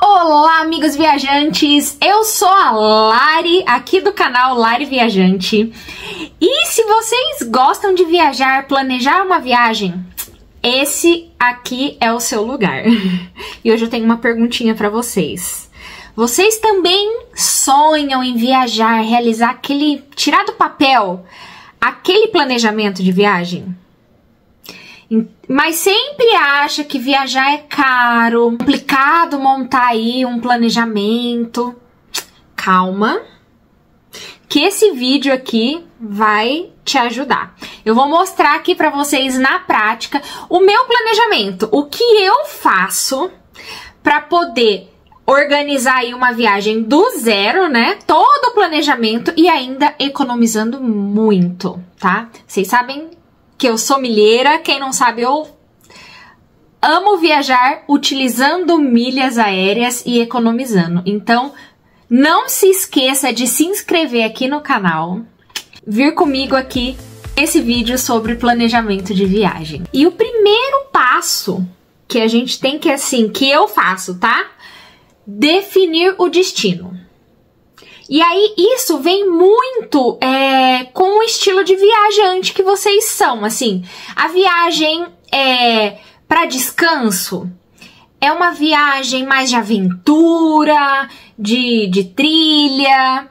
Olá, amigos viajantes! Eu sou a Lari, aqui do canal Lari Viajante. E se vocês gostam de viajar, planejar uma viagem, esse aqui é o seu lugar. E hoje eu tenho uma perguntinha para vocês. Vocês também sonham em viajar, realizar tirar do papel aquele planejamento de viagem? Mas sempre acha que viajar é caro, complicado montar aí um planejamento. Calma, que esse vídeo aqui vai te ajudar. Eu vou mostrar aqui para vocês na prática o meu planejamento, o que eu faço para poder organizar aí uma viagem do zero, né? Todo o planejamento e ainda economizando muito, tá? Vocês sabem que eu sou milheira, quem não sabe, eu amo viajar utilizando milhas aéreas e economizando. Então, não se esqueça de se inscrever aqui no canal, vir comigo aqui nesse vídeo sobre planejamento de viagem. E o primeiro passo que a gente tem que, que eu faço, tá? Definir o destino. E aí, isso vem muito com o estilo de viajante que vocês são, assim. A viagem para descanso é uma viagem mais de aventura, de trilha.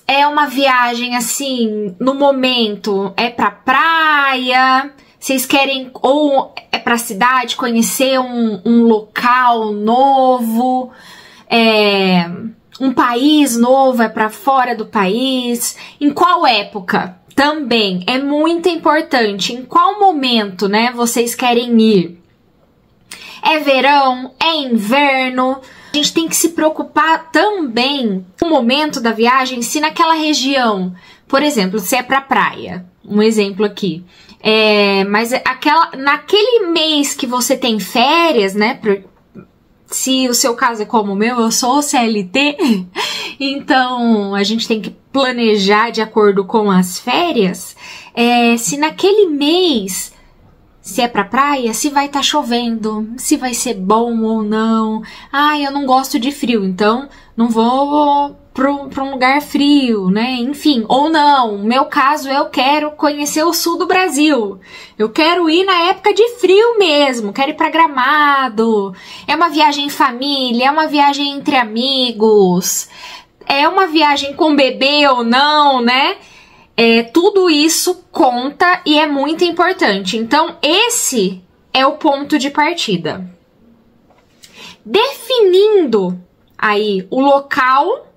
É uma viagem, assim, no momento, é pra praia. Vocês querem, ou é pra cidade, conhecer um local novo, um país novo, é para fora do país. Em qual época? Também é muito importante. Em qual momento, né, vocês querem ir? É verão? É inverno? A gente tem que se preocupar também com o momento da viagem, se naquela região, por exemplo, se é para praia, um exemplo aqui, mas naquele mês que você tem férias, né, se o seu caso é como o meu, eu sou CLT, então a gente tem que planejar de acordo com as férias, se naquele mês, se é pra praia, se vai estar chovendo, se vai ser bom ou não. Eu não gosto de frio, então não vou pra um lugar frio, né? Enfim, ou não, no meu caso eu quero conhecer o sul do Brasil. Eu quero ir na época de frio mesmo, quero ir pra Gramado. É uma viagem em família, é uma viagem entre amigos, é uma viagem com bebê ou não, né? Tudo isso conta e é muito importante. Então, esse é o ponto de partida. Definindo aí o local,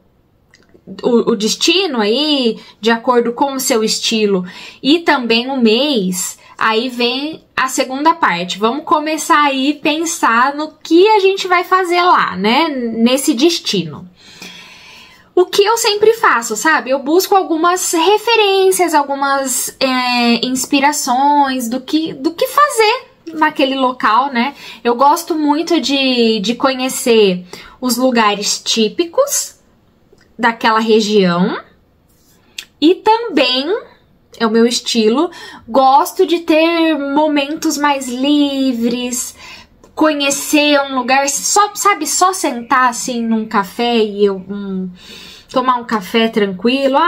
o destino aí, de acordo com o seu estilo, e também o mês, aí vem a segunda parte. Vamos começar aí a pensar no que a gente vai fazer lá, né, nesse destino. O que eu sempre faço, sabe? Eu busco algumas referências, algumas inspirações do que fazer naquele local, né? Eu gosto muito de conhecer os lugares típicos daquela região e também, é o meu estilo, gosto de ter momentos mais livres, conhecer um lugar, só sentar assim num café e tomar um café tranquilo,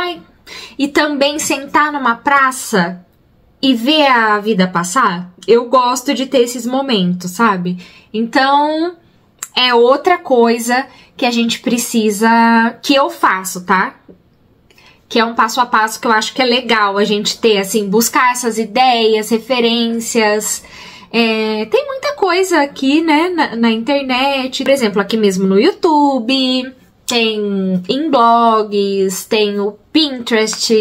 e também sentar numa praça e ver a vida passar. Eu gosto de ter esses momentos, sabe? Então, é outra coisa que a gente precisa, que eu faço, tá? Que é um passo a passo que eu acho que é legal a gente ter, assim, buscar essas ideias, referências. Tem muita coisa aqui, né, na internet, por exemplo, aqui mesmo no YouTube, tem em blogs, tem o Pinterest,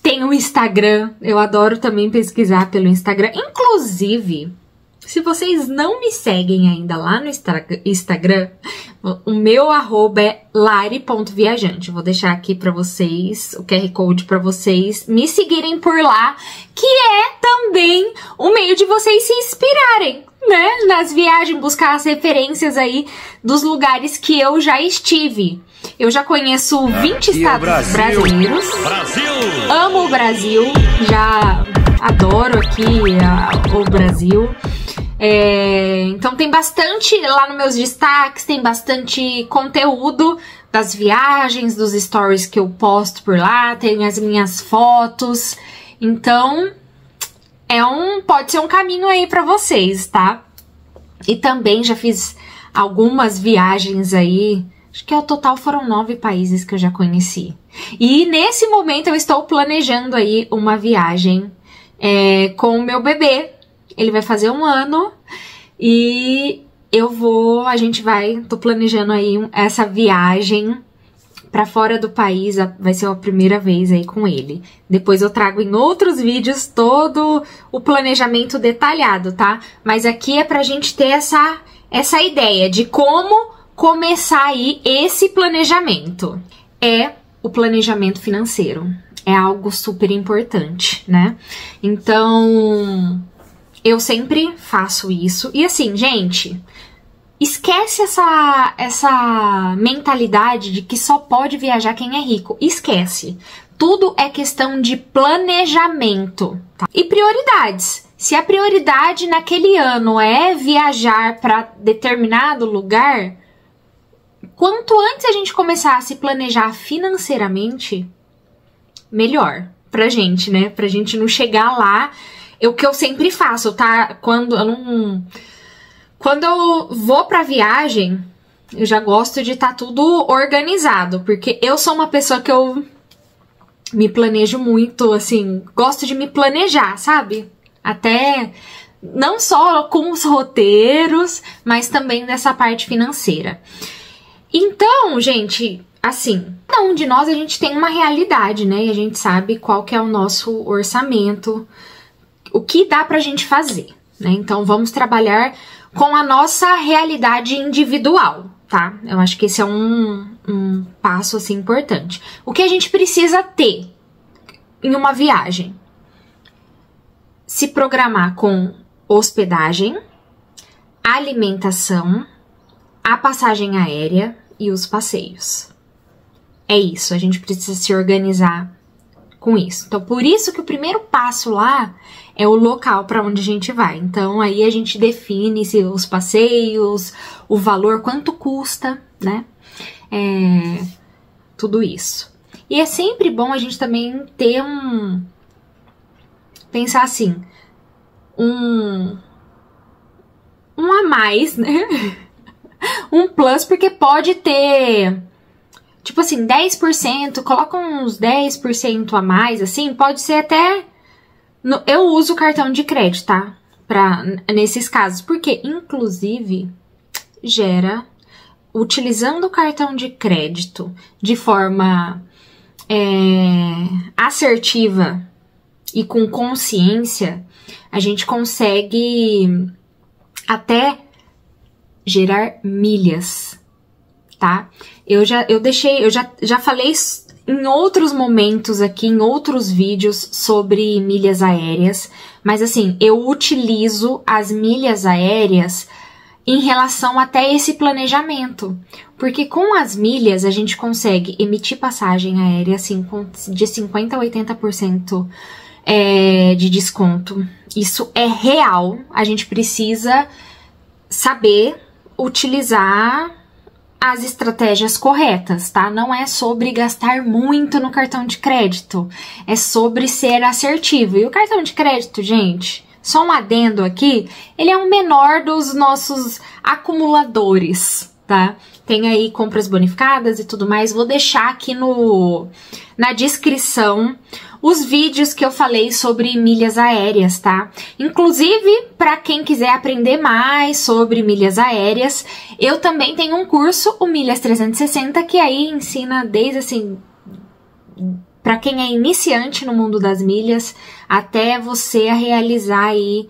tem o Instagram. Eu adoro também pesquisar pelo Instagram. Inclusive, se vocês não me seguem ainda lá no Instagram, o meu arroba é lari.viajante. Vou deixar aqui pra vocês, o QR Code pra vocês me seguirem por lá, que é também um meio de vocês se inspirarem, né? Nas viagens, buscar as referências aí dos lugares que eu já estive. Eu já conheço 20 estados brasileiros. Amo o Brasil, já adoro aqui o Brasil. Então tem bastante lá nos meus destaques, tem bastante conteúdo das viagens, dos stories que eu posto por lá, tem as minhas fotos. Então pode ser um caminho aí pra vocês, tá? E também já fiz algumas viagens aí, acho que ao total foram 9 países que eu já conheci. E nesse momento eu estou planejando aí uma viagem com o meu bebê. Ele vai fazer 1 ano e tô planejando aí essa viagem pra fora do país, vai ser a primeira vez aí com ele. Depois eu trago em outros vídeos todo o planejamento detalhado, tá? Mas aqui é pra gente ter essa ideia de como começar aí esse planejamento. É o planejamento financeiro. É algo super importante, né? Então, eu sempre faço isso. E assim, gente, esquece essa mentalidade de que só pode viajar quem é rico. Esquece. Tudo é questão de planejamento, tá? E prioridades. Se a prioridade naquele ano é viajar para determinado lugar, quanto antes a gente começar a se planejar financeiramente, melhor pra gente, né? Pra gente não chegar lá. O que eu sempre faço, tá? Quando eu vou pra viagem, eu já gosto de estar tudo organizado, porque eu sou uma pessoa que eu me planejo muito, assim, gosto de me planejar, sabe? Até não só com os roteiros, mas também dessa parte financeira. Então, gente, assim, cada um de nós a gente tem uma realidade, né? E a gente sabe qual que é o nosso orçamento, o que dá pra gente fazer, né? Então, vamos trabalhar com a nossa realidade individual, tá? Eu acho que esse é um passo, assim, importante. O que a gente precisa ter em uma viagem? Se programar com hospedagem, alimentação, a passagem aérea e os passeios. É isso, a gente precisa se organizar com isso. Então, por isso que o primeiro passo lá é o local para onde a gente vai. Então, aí a gente define se os passeios, o valor, quanto custa, né? Tudo isso. E é sempre bom a gente também ter pensar assim, um a mais, né? Um plus, porque pode ter, tipo assim, 10%, coloca uns 10% a mais, assim, pode ser até... Eu uso cartão de crédito, tá? Nesses casos, porque, inclusive, utilizando o cartão de crédito de forma assertiva e com consciência, a gente consegue até gerar milhas, tá? Eu já falei em outros momentos aqui, em outros vídeos sobre milhas aéreas, mas assim, eu utilizo as milhas aéreas em relação até esse planejamento, porque com as milhas a gente consegue emitir passagem aérea assim, de 50% a 80% de desconto. Isso é real, a gente precisa saber utilizar as estratégias corretas, tá? Não é sobre gastar muito no cartão de crédito, é sobre ser assertivo. E o cartão de crédito, gente, só um adendo aqui, ele é o menor dos nossos acumuladores, tá? Tem aí compras bonificadas e tudo mais, vou deixar aqui na descrição os vídeos que eu falei sobre milhas aéreas, tá? Inclusive, para quem quiser aprender mais sobre milhas aéreas, eu também tenho um curso, o Milhas 360, que aí ensina desde assim, para quem é iniciante no mundo das milhas, até você a realizar aí,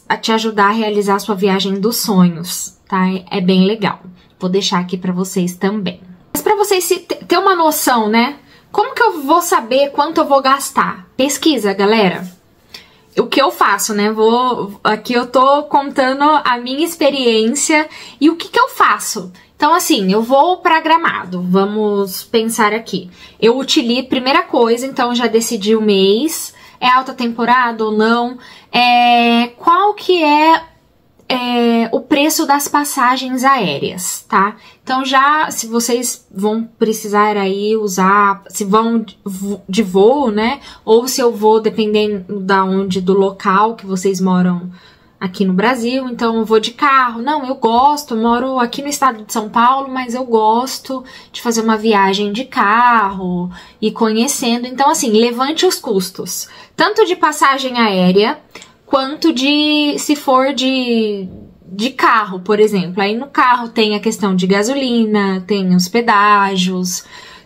a te ajudar a realizar a sua viagem dos sonhos, tá? É bem legal. Vou deixar aqui para vocês também. Mas para vocês ter uma noção, né? Como que eu vou saber quanto eu vou gastar? Pesquisa, galera. O que eu faço, né? Aqui eu tô contando a minha experiência e o que eu faço. Então, assim, eu vou pra Gramado. Vamos pensar aqui. Eu utilizo, primeira coisa, então já decidi o mês. É alta temporada ou não? Qual que é o preço das passagens aéreas, tá? Então já, se vocês vão precisar aí usar, se vão de voo, né? Ou se eu vou, dependendo do local que vocês moram aqui no Brasil, então eu vou de carro. Não, eu gosto, moro aqui no estado de São Paulo, mas eu gosto de fazer uma viagem de carro e conhecendo. Então, assim, levante os custos, tanto de passagem aérea, quanto se for de carro, por exemplo. Aí no carro tem a questão de gasolina, tem os pedágios,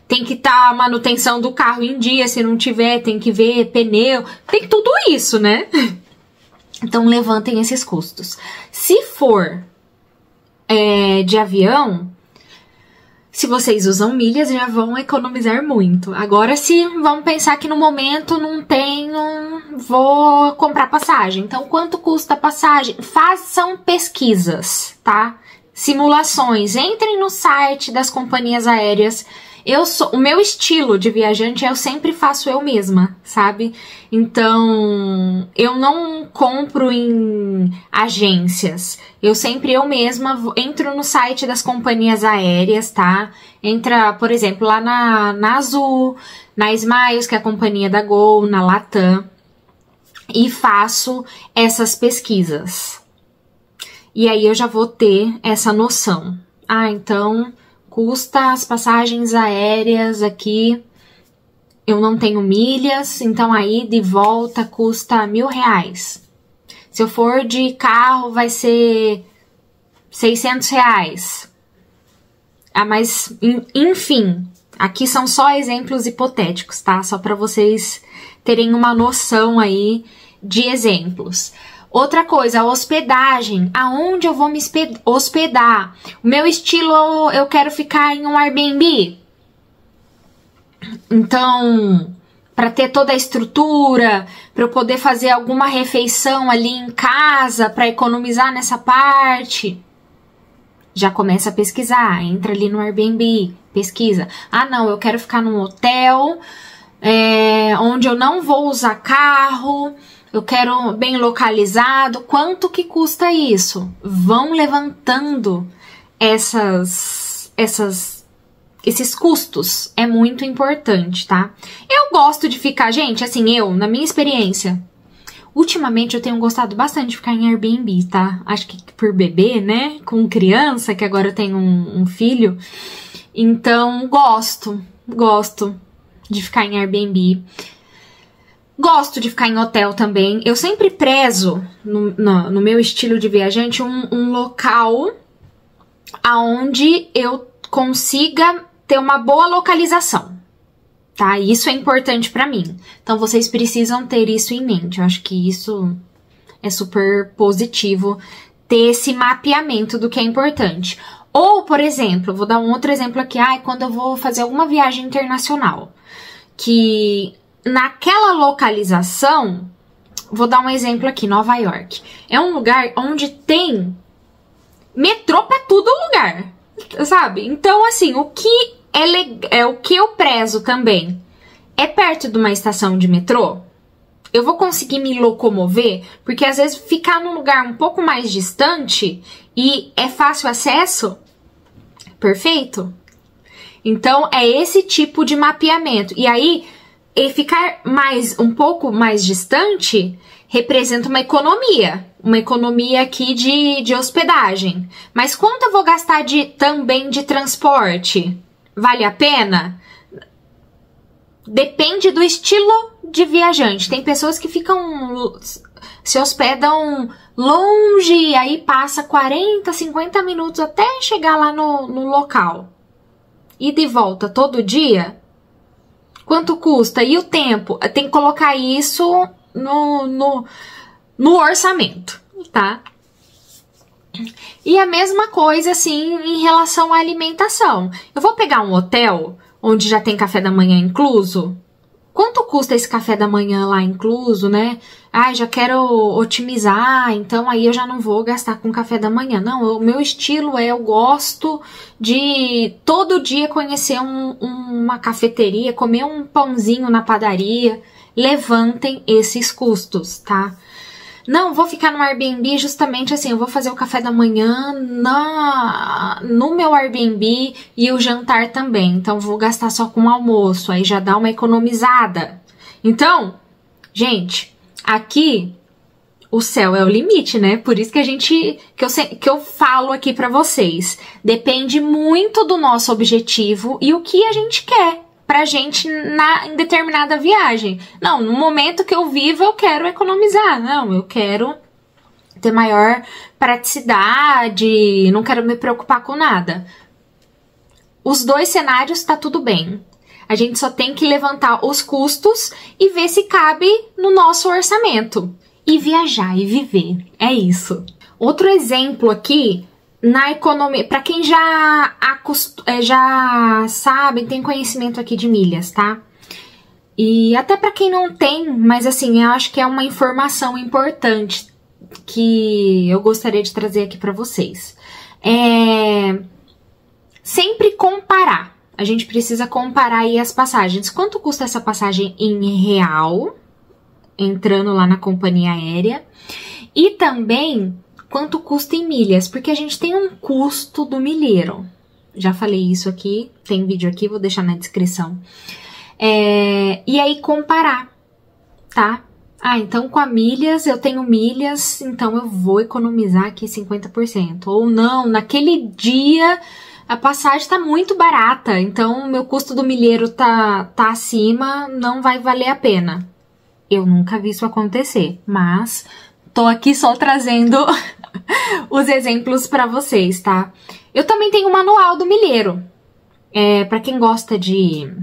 tem que estar a manutenção do carro em dia, se não tiver, tem que ver pneu, tem tudo isso, né? Então, levantem esses custos. Se for de avião, se vocês usam milhas, já vão economizar muito. Agora, se vamos pensar que no momento não vou comprar passagem. Então, quanto custa a passagem? Façam pesquisas, tá? Simulações. Entrem no site das companhias aéreas. O meu estilo de viajante, eu sempre faço eu mesma, sabe? Então, eu não compro em agências. Eu mesma entro no site das companhias aéreas, tá? Entra, por exemplo, lá na Azul, na Smiles, que é a companhia da Gol, na Latam, e faço essas pesquisas. E aí eu já vou ter essa noção. Então, custa as passagens aéreas aqui, eu não tenho milhas, então aí de volta custa R$1.000. Se eu for de carro, vai ser R$600. Mas, enfim, aqui são só exemplos hipotéticos, tá? Só para vocês terem uma noção aí de exemplos. Outra coisa, a hospedagem. Aonde eu vou me hospedar? O meu estilo, eu quero ficar em um Airbnb. Então, para ter toda a estrutura, para eu poder fazer alguma refeição ali em casa, para economizar nessa parte, já começa a pesquisar. Entra ali no Airbnb, pesquisa. Ah, não, eu quero ficar num hotel onde eu não vou usar carro. Eu quero bem localizado. Quanto que custa isso? Vão levantando esses custos. É muito importante, tá? Eu gosto de ficar, gente, assim, na minha experiência, ultimamente eu tenho gostado bastante de ficar em Airbnb, tá? Acho que por bebê, né? Com criança, que agora eu tenho um filho. Então, gosto de ficar em Airbnb. Gosto de ficar em hotel também. Eu sempre prezo, no meu estilo de viajante, um local aonde eu consiga ter uma boa localização, tá? Isso é importante pra mim. Então, vocês precisam ter isso em mente. Eu acho que isso é super positivo, ter esse mapeamento do que é importante. Ou, por exemplo, vou dar um outro exemplo aqui. Quando eu vou fazer alguma viagem internacional, que naquela localização, vou dar um exemplo aqui, Nova York. É um lugar onde tem metrô pra todo lugar, sabe? Então, assim, o que o que eu prezo também é perto de uma estação de metrô. Eu vou conseguir me locomover, porque às vezes ficar num lugar um pouco mais distante e é fácil acesso, perfeito? Então, é esse tipo de mapeamento. E aí, ficar um pouco mais distante representa uma economia aqui de hospedagem. Mas quanto eu vou gastar também de transporte? Vale a pena? Depende do estilo de viajante. Tem pessoas que se hospedam longe e aí passa 40, 50 minutos até chegar lá no local. E de volta todo dia? Quanto custa? E o tempo? Tem que colocar isso no orçamento, tá? E a mesma coisa, assim, em relação à alimentação. Eu vou pegar um hotel onde já tem café da manhã incluso? Quanto custa esse café da manhã lá incluso, né? Já quero otimizar, então aí eu já não vou gastar com café da manhã. Não, o meu estilo eu gosto de todo dia conhecer uma cafeteria, comer um pãozinho na padaria. Levantem esses custos, tá? Não, vou ficar no Airbnb justamente assim, eu vou fazer o café da manhã no meu Airbnb e o jantar também. Então, vou gastar só com o almoço, aí já dá uma economizada. Então, gente, aqui o céu é o limite, né? Por isso que eu falo aqui pra vocês. Depende muito do nosso objetivo e o que a gente quer pra gente em determinada viagem. Não, no momento que eu vivo, eu quero economizar. Não, eu quero ter maior praticidade, não quero me preocupar com nada. Os dois cenários tá tudo bem. A gente só tem que levantar os custos e ver se cabe no nosso orçamento. E viajar e viver. É isso. Outro exemplo aqui, na economia, para quem já sabe, tem conhecimento aqui de milhas, tá? E até para quem não tem, mas assim, eu acho que é uma informação importante que eu gostaria de trazer aqui para vocês. Sempre comparar. A gente precisa comparar aí as passagens. Quanto custa essa passagem em real, entrando lá na companhia aérea, e também quanto custa em milhas, porque a gente tem um custo do milheiro. Já falei isso aqui, tem vídeo aqui, vou deixar na descrição. E aí comparar, tá? Ah, então com a milhas, eu tenho milhas, então eu vou economizar aqui 50%. Ou não, naquele dia a passagem tá muito barata, então o meu custo do milheiro tá acima, não vai valer a pena. Eu nunca vi isso acontecer, mas tô aqui só trazendo os exemplos para vocês, tá? Eu também tenho o manual do milheiro. Para quem gosta de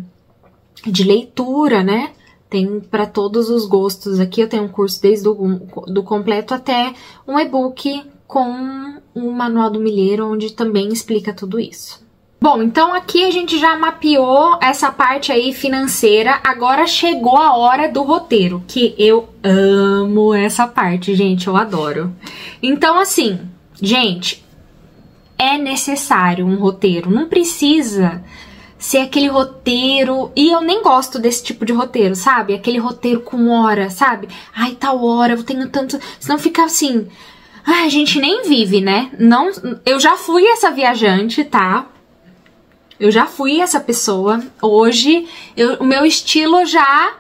leitura, né? Tem para todos os gostos aqui. Eu tenho um curso desde do completo até um e-book com o manual do milheiro, onde também explica tudo isso. Bom, então aqui a gente já mapeou essa parte aí financeira, agora chegou a hora do roteiro, que eu amo essa parte, gente, eu adoro. Então assim, gente, é necessário um roteiro, não precisa ser aquele roteiro, e eu nem gosto desse tipo de roteiro, sabe? Aquele roteiro com hora, sabe? Ai, tal hora, eu tenho tanto... Senão fica assim... Ai, a gente nem vive, né? Não, eu já fui essa viajante, tá? Eu já fui essa pessoa. Hoje, o meu estilo já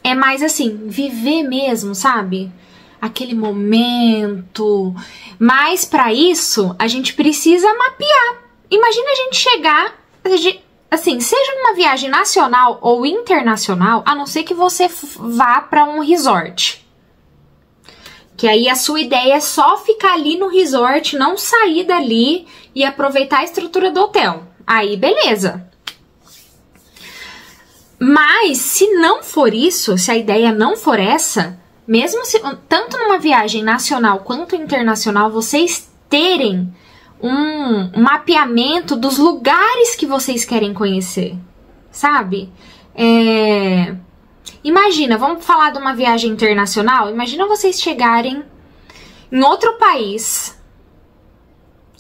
é mais assim, viver mesmo, sabe? Aquele momento. Mas para isso, a gente precisa mapear. Imagina a gente chegar, assim, seja numa viagem nacional ou internacional, a não ser que você vá para um resort. Que aí a sua ideia é só ficar ali no resort, não sair dali e aproveitar a estrutura do hotel. Aí, beleza. Mas, se não for isso, se a ideia não for essa, mesmo se, tanto numa viagem nacional quanto internacional, vocês terem um mapeamento dos lugares que vocês querem conhecer, sabe? Imagina, vamos falar de uma viagem internacional? Imagina vocês chegarem em outro país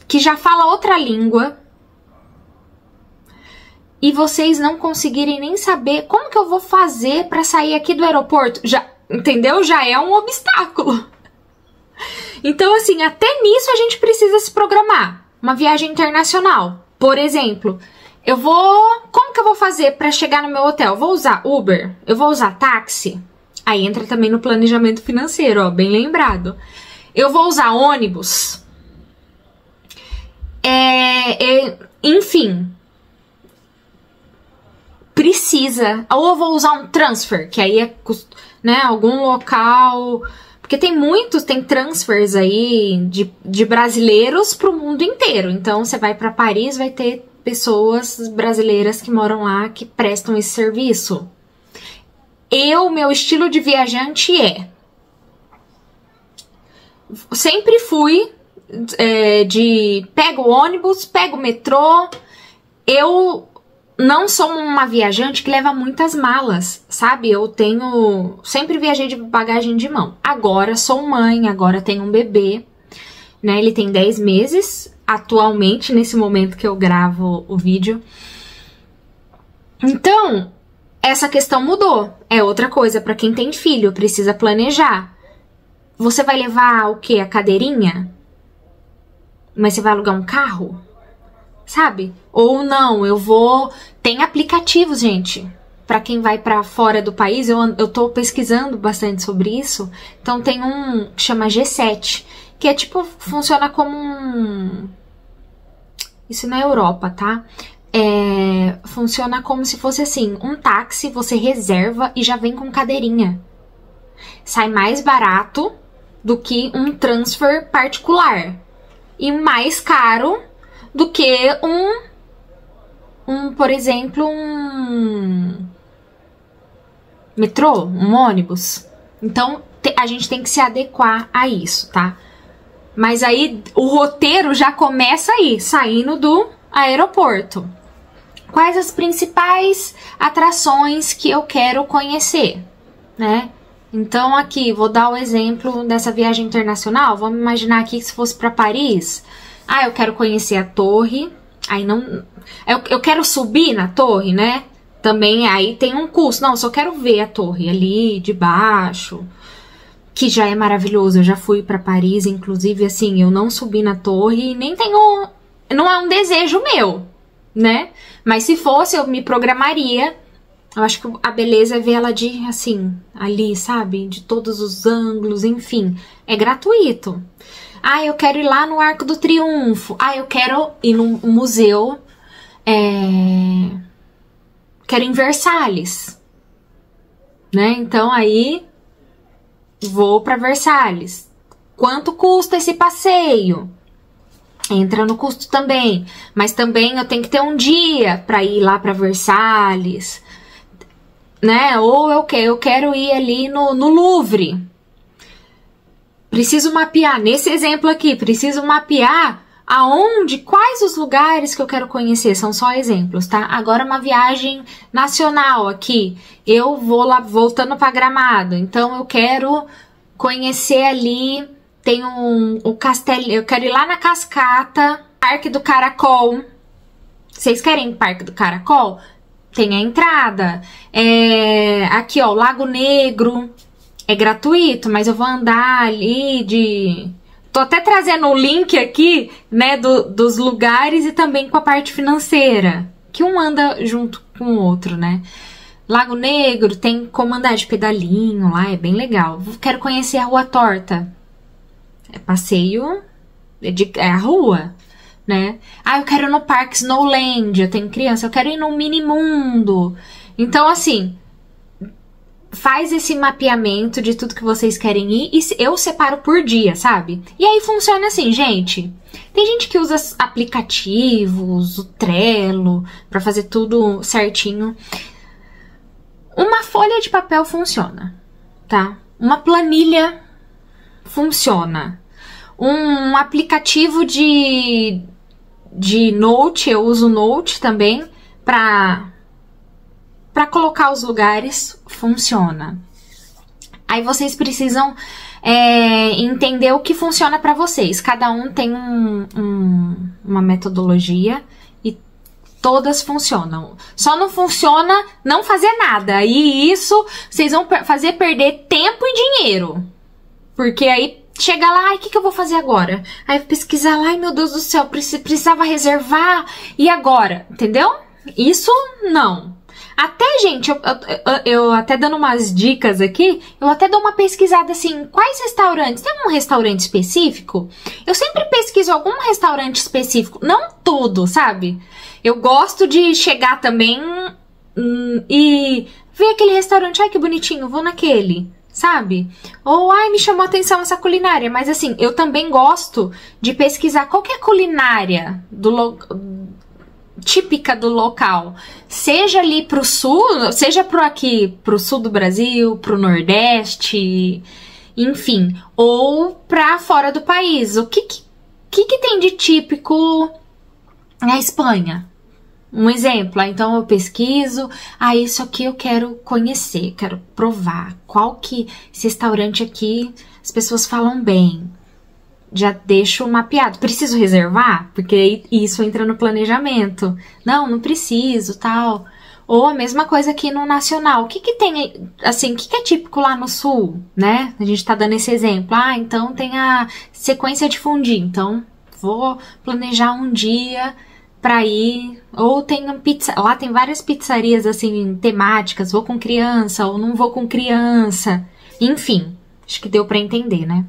que já fala outra língua e vocês não conseguirem nem saber como que eu vou fazer para sair aqui do aeroporto. Já, entendeu? Já é um obstáculo. Então, assim, até nisso a gente precisa se programar. Uma viagem internacional, por exemplo, como que eu vou fazer para chegar no meu hotel? Vou usar Uber? Eu vou usar táxi? Aí entra também no planejamento financeiro, ó, bem lembrado. Eu vou usar ônibus? Enfim, precisa. Ou eu vou usar um transfer, que aí é, né, algum local... Porque tem transfers aí de brasileiros pro mundo inteiro. Então, você vai para Paris, vai ter pessoas brasileiras que moram lá, que prestam esse serviço. Meu estilo de viajante sempre fui pego o ônibus, pego o metrô. Eu não sou uma viajante que leva muitas malas, sabe? Sempre viajei de bagagem de mão. Agora sou mãe, agora tenho um bebê, né? Ele tem 10 meses, atualmente, nesse momento que eu gravo o vídeo. Então, essa questão mudou. É outra coisa para quem tem filho, precisa planejar. Você vai levar o quê? A cadeirinha? Mas você vai alugar um carro? Sabe? Ou não, eu vou... Tem aplicativos, gente. Pra quem vai pra fora do país, eu tô pesquisando bastante sobre isso. Então tem um que chama G7, que é tipo, funciona como um... Isso na Europa, tá? Funciona como se fosse assim, um táxi, você reserva e já vem com cadeirinha. Sai mais barato do que um transfer particular. E mais caro do que por exemplo, um metrô, um ônibus. Então, a gente tem que se adequar a isso, tá? Mas aí, o roteiro já começa aí, saindo do aeroporto. Quais as principais atrações que eu quero conhecer, né? Então, aqui, vou dar o exemplo dessa viagem internacional. Vamos imaginar aqui que se fosse para Paris. Ah, eu quero conhecer a torre. Aí não... Eu quero subir na torre, né? Também aí tem um custo. Não, eu só quero ver a torre ali de baixo, que já é maravilhoso. Eu já fui para Paris, inclusive, assim, eu não subi na torre e nem tenho... Não é um desejo meu, né? Mas se fosse, eu me programaria. Eu acho que a beleza é ver ela de, assim, ali, sabe? De todos os ângulos, enfim. É gratuito. Ah, eu quero ir lá no Arco do Triunfo. Ah, eu quero ir no museu. Quero ir em Versalhes. Né? Então, aí, vou para Versalhes. Quanto custa esse passeio? Entra no custo também. Mas também eu tenho que ter um dia para ir lá para Versalhes. Né? Ou eu quero ir ali no Louvre. Preciso mapear, nesse exemplo aqui, preciso mapear quais os lugares que eu quero conhecer, são só exemplos, tá? Agora uma viagem nacional aqui, eu vou lá, voltando para Gramado, então eu quero conhecer ali, tem o castelo, eu quero ir lá na Cascata, Parque do Caracol. Vocês querem Parque do Caracol? Tem a entrada. Aqui, ó, Lago Negro. É gratuito, mas eu vou andar ali Tô até trazendo o link aqui, né, dos lugares e também com a parte financeira. Que um anda junto com o outro, né? Lago Negro tem como andar de pedalinho lá, é bem legal. Quero conhecer a Rua Torta. É passeio, é a rua, né? Ah, eu quero ir no Parque Snowland, eu tenho criança. Eu quero ir no Minimundo. Então, assim... Faz esse mapeamento de tudo que vocês querem ir e eu separo por dia, sabe? E aí funciona assim, gente. Tem gente que usa aplicativos, o Trello, pra fazer tudo certinho. Uma folha de papel funciona, tá? Uma planilha funciona. Um aplicativo de Note, eu uso Note também, pra colocar os lugares, funciona. Aí vocês precisam entender o que funciona para vocês. Cada um tem uma metodologia e todas funcionam. Só não funciona não fazer nada. E isso vocês vão fazer perder tempo e dinheiro. Porque aí chega lá, o que eu vou fazer agora? Aí pesquisar lá, ai meu Deus do céu, precisava reservar. E agora? Entendeu? Isso não. Até, gente, eu até dando umas dicas aqui, eu até dou uma pesquisada assim, quais restaurantes? Tem um restaurante específico? Eu sempre pesquiso algum restaurante específico, não tudo, sabe? Eu gosto de chegar também e ver aquele restaurante, ai que bonitinho, vou naquele, sabe? Ou, ai, me chamou a atenção essa culinária, mas assim, eu também gosto de pesquisar qualquer culinária típica do local, seja ali pro sul, seja pro sul do Brasil, pro Nordeste, enfim, ou pra fora do país. O que tem de típico na Espanha? Um exemplo, então eu pesquiso, isso aqui eu quero conhecer, quero provar, esse restaurante aqui as pessoas falam bem. Já deixo mapeado. Preciso reservar? Porque isso entra no planejamento. Não preciso, tal. Ou a mesma coisa aqui no nacional. O que que tem, assim, o que que é típico lá no sul, né? A gente tá dando esse exemplo. Ah, então tem a sequência de fundir. Então, vou planejar um dia pra ir. Ou tem pizza. Lá tem várias pizzarias, assim, temáticas. Vou com criança ou não vou com criança. Enfim, acho que deu pra entender, né?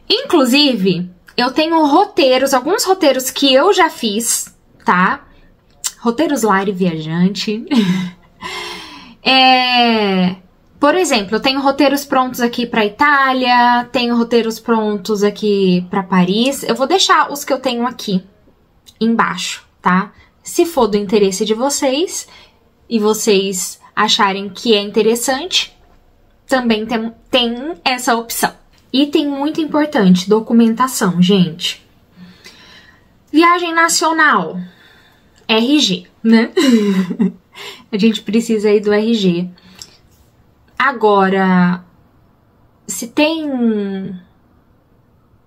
Inclusive, eu tenho roteiros, alguns roteiros que eu já fiz, tá? Roteiros Lari Viajante. Por exemplo, eu tenho roteiros prontos aqui pra Itália, tenho roteiros prontos aqui pra Paris. Eu vou deixar os que eu tenho aqui embaixo, tá? Se for do interesse de vocês e vocês acharem que é interessante, também tem essa opção. Item muito importante, documentação, gente. Viagem nacional, RG, né? A gente precisa aí do RG. Agora, se tem...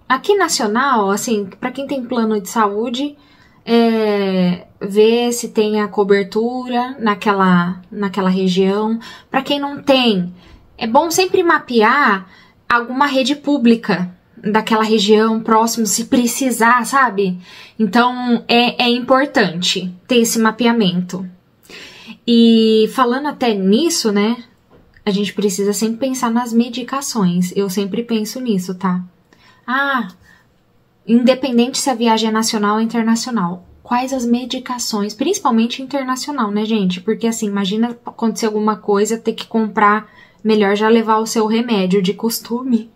Aqui nacional, assim, pra quem tem plano de saúde, ver se tem a cobertura naquela região. Pra quem não tem, é bom sempre mapear alguma rede pública daquela região próximo, se precisar, sabe? Então, é importante ter esse mapeamento. E falando até nisso, né? A gente precisa sempre pensar nas medicações. Eu sempre penso nisso, tá? Ah, independente se a viagem é nacional ou internacional. Quais as medicações, principalmente internacional, né, gente? Porque assim, imagina acontecer alguma coisa, ter que comprar... Melhor já levar o seu remédio de costume.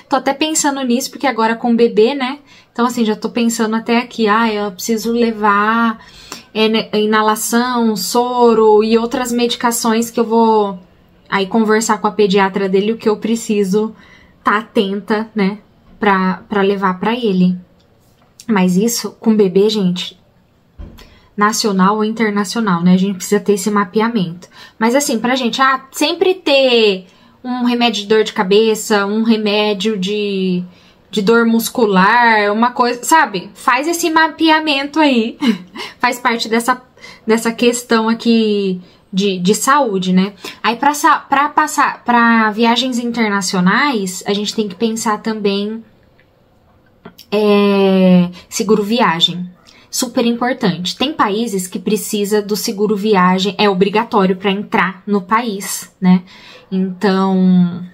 Tô até pensando nisso, porque agora com o bebê, né? Então, assim, já tô pensando até aqui. Ah, eu preciso levar inalação, soro e outras medicações que eu vou... Aí conversar com a pediatra dele o que eu preciso tá atenta, né? Pra levar pra ele. Mas isso, com bebê, gente... nacional ou internacional, né? A gente precisa ter esse mapeamento. Mas assim, pra gente, sempre ter um remédio de dor de cabeça, um remédio de dor muscular, uma coisa, sabe? Faz esse mapeamento aí. Faz parte dessa questão aqui de saúde, né? Aí pra viagens internacionais, a gente tem que pensar também seguro viagem. Super importante. Tem países que precisa do seguro viagem, é obrigatório para entrar no país, né? Então,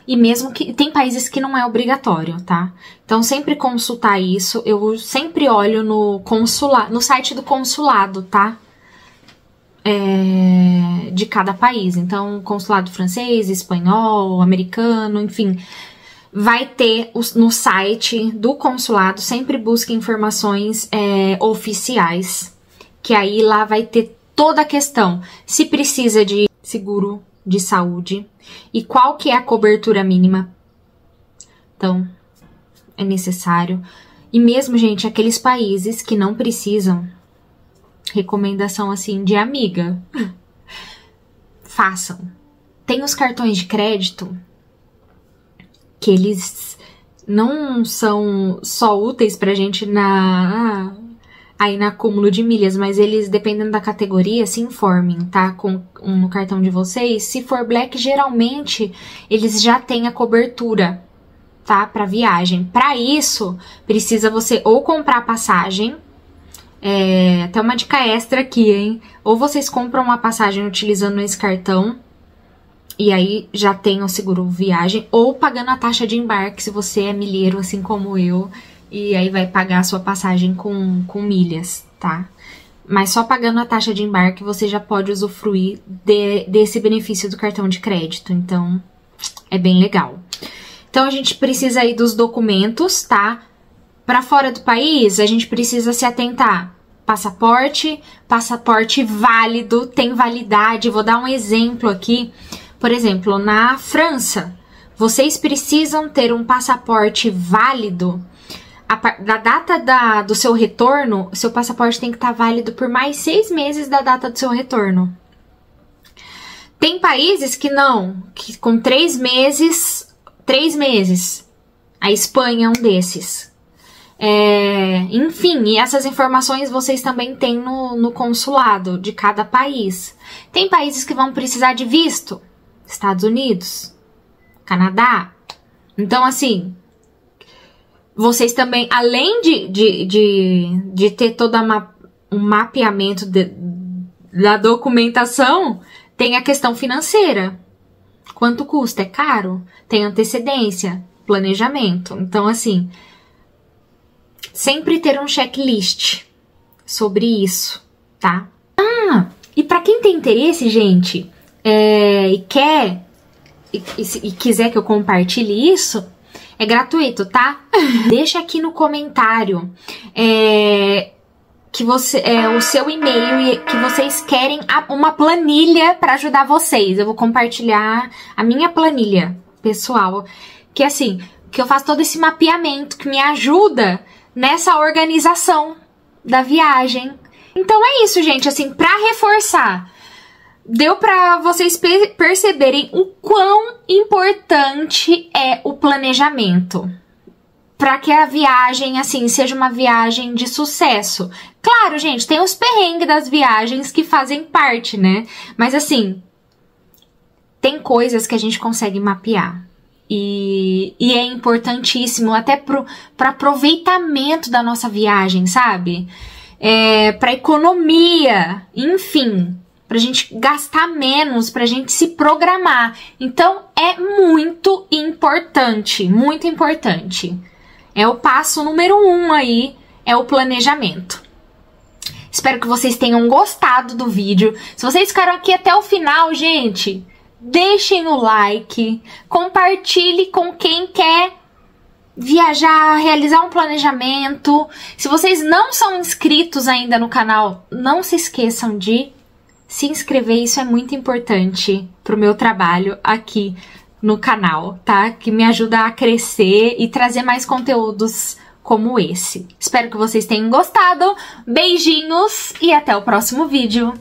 e mesmo que tem países que não é obrigatório, tá? Então sempre consultar isso. Eu sempre olho no site do consulado, tá? De cada país. Então, consulado francês, espanhol, americano, enfim. Vai ter no site do consulado, sempre busque informações oficiais, que aí lá vai ter toda a questão, se precisa de seguro de saúde e qual que é a cobertura mínima. Então, é necessário. E mesmo, gente, aqueles países que não precisam, recomendação assim de amiga, façam. Tem os cartões de crédito, que eles não são só úteis pra gente aí na acúmulo de milhas, mas eles, dependendo da categoria, se informem, tá? No cartão de vocês. Se for Black, geralmente, eles já têm a cobertura, tá? Pra viagem. Pra isso, precisa você ou comprar passagem, até uma dica extra aqui, hein? Ou vocês compram uma passagem utilizando esse cartão, e aí já tem o seguro viagem, ou pagando a taxa de embarque, se você é milheiro, assim como eu, e aí vai pagar a sua passagem com milhas, tá? Mas só pagando a taxa de embarque você já pode usufruir desse benefício do cartão de crédito, então é bem legal. Então a gente precisa aí dos documentos, tá? Para fora do país, a gente precisa se atentar. Passaporte válido, tem validade. Vou dar um exemplo aqui. Por exemplo, na França, vocês precisam ter um passaporte válido. Da data do seu retorno, seu passaporte tem que estar válido por mais 6 meses da data do seu retorno. Tem países que não, que com 3 meses, a Espanha é um desses. Enfim, e essas informações vocês também têm no consulado de cada país. Tem países que vão precisar de visto. Estados Unidos, Canadá. Então, assim, vocês também, além de ter todo um mapeamento da documentação, tem a questão financeira. Quanto custa? É caro? Tem antecedência, planejamento. Então, assim, sempre ter um checklist sobre isso, tá? E para quem tem interesse, gente, e quer e quiser que eu compartilhe isso, é gratuito, tá? Deixa aqui no comentário o seu e-mail e que vocês querem uma planilha para ajudar vocês. Eu vou compartilhar a minha planilha pessoal, que assim, que eu faço todo esse mapeamento que me ajuda nessa organização da viagem. Então é isso, gente, assim, para reforçar, deu para vocês perceberem o quão importante é o planejamento para que a viagem, assim, seja uma viagem de sucesso. Claro, gente, tem os perrengues das viagens que fazem parte, né? Mas, assim, tem coisas que a gente consegue mapear. E é importantíssimo até pro aproveitamento da nossa viagem, sabe? Pra economia, enfim, pra gente gastar menos, pra gente se programar. Então, é muito importante, muito importante. É o passo número 1 aí, é o planejamento. Espero que vocês tenham gostado do vídeo. Se vocês ficaram aqui até o final, gente, deixem o like, compartilhe com quem quer viajar, realizar um planejamento. Se vocês não são inscritos ainda no canal, não se esqueçam de se inscrever, isso é muito importante pro meu trabalho aqui no canal, tá? Que me ajuda a crescer e trazer mais conteúdos como esse. Espero que vocês tenham gostado. Beijinhos e até o próximo vídeo.